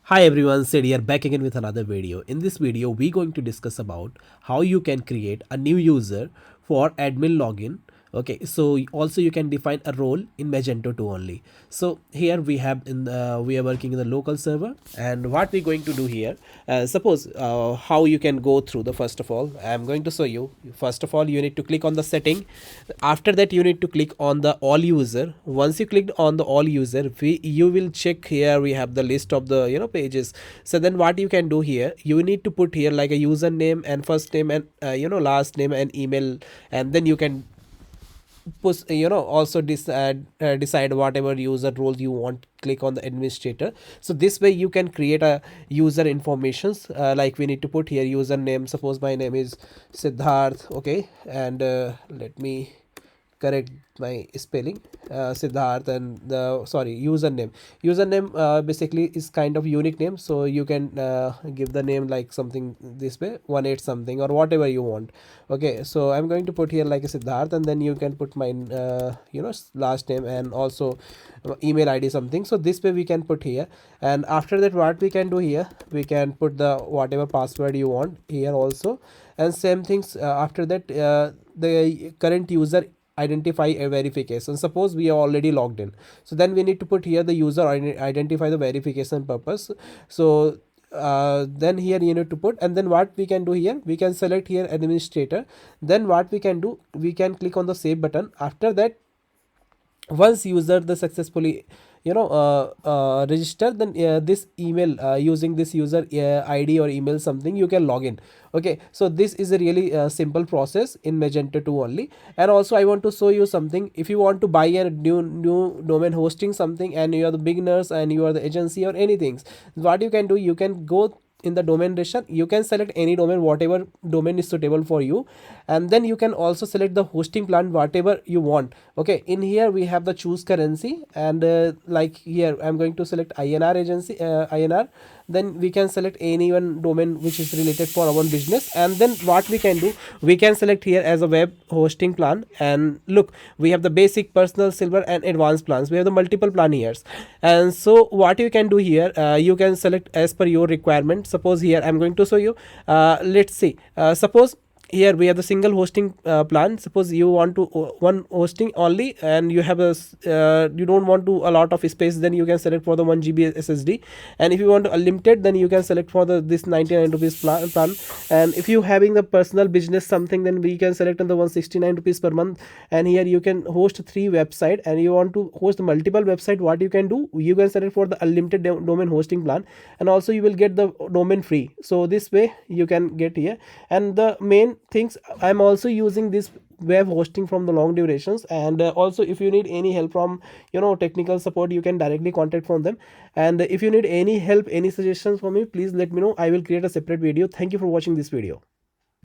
Hi everyone, Sid here back again with another video. In this video, we're going to discuss about how you can create a new user for admin login. Okay, so also you can define a role in Magento 2 only. So here we are working in the local server, and what we're going to do here, suppose how you can go through the first of all. I'm going to show you. First of all, you need to click on the setting. After that, you need to click on the all user. Once you clicked on the all user, you will check here. We have the list of the pages. So then what you can do here, you need to put here like a username and first name and last name and email, and then you can push also decide whatever user role you want. Click on the administrator, so this way you can create a user informations, like we need to put here username. Suppose my name is Siddharth, okay, and let me correct my spelling. Siddharth, and the sorry username basically is kind of unique name, so you can give the name like something this way 18 something or whatever you want. Okay, so I'm going to put here like a Siddharth, and then you can put my last name and also email ID something. So this way we can put here, and after that what we can do here, we can put the whatever password you want here also. And same things, after that the current user identify a verification. Suppose we are already logged in, so then we need to put here the user identify the verification purpose. So then here you need to put, and then what we can do here, we can select here administrator. Then what we can do, we can click on the save button. After that, once user the successfully register, then this email, using this user id or email something, you can log in. Okay, so this is a really simple process in Magento 2 only. And also I want to show you something. If you want to buy a new domain hosting something, and you are the beginners and you are the agency or anything, what you can do, you can go in the domain registration, you can select any domain, whatever domain is suitable for you, and then you can also select the hosting plan whatever you want. Okay, in here we have the choose currency, and like here I'm going to select INR agency, INR. Then we can select any one domain which is related for our business, and then what we can do, we can select here as a web hosting plan. And look, we have the basic, personal, silver and advanced plans. We have the multiple plan here. And so what you can do here, you can select as per your requirement. Suppose here I'm going to show you, let's see, suppose here we have the single hosting plan. Suppose you want to one hosting only, and you have a you don't want to a lot of space, then you can select for the 1 GB SSD. And if you want to unlimited, then you can select for the this 99 rupees plan. And if you having the personal business something, then we can select on the 169 rupees per month. And here you can host 3 website, and you want to host multiple website, what you can do, you can select for the unlimited domain hosting plan, and also you will get the domain free. So this way you can get here. And the main things, I'm also using this web hosting from the long durations. And also if you need any help from technical support, you can directly contact from them. And if you need any help, any suggestions for me, please let me know. I will create a separate video. Thank you for watching this video.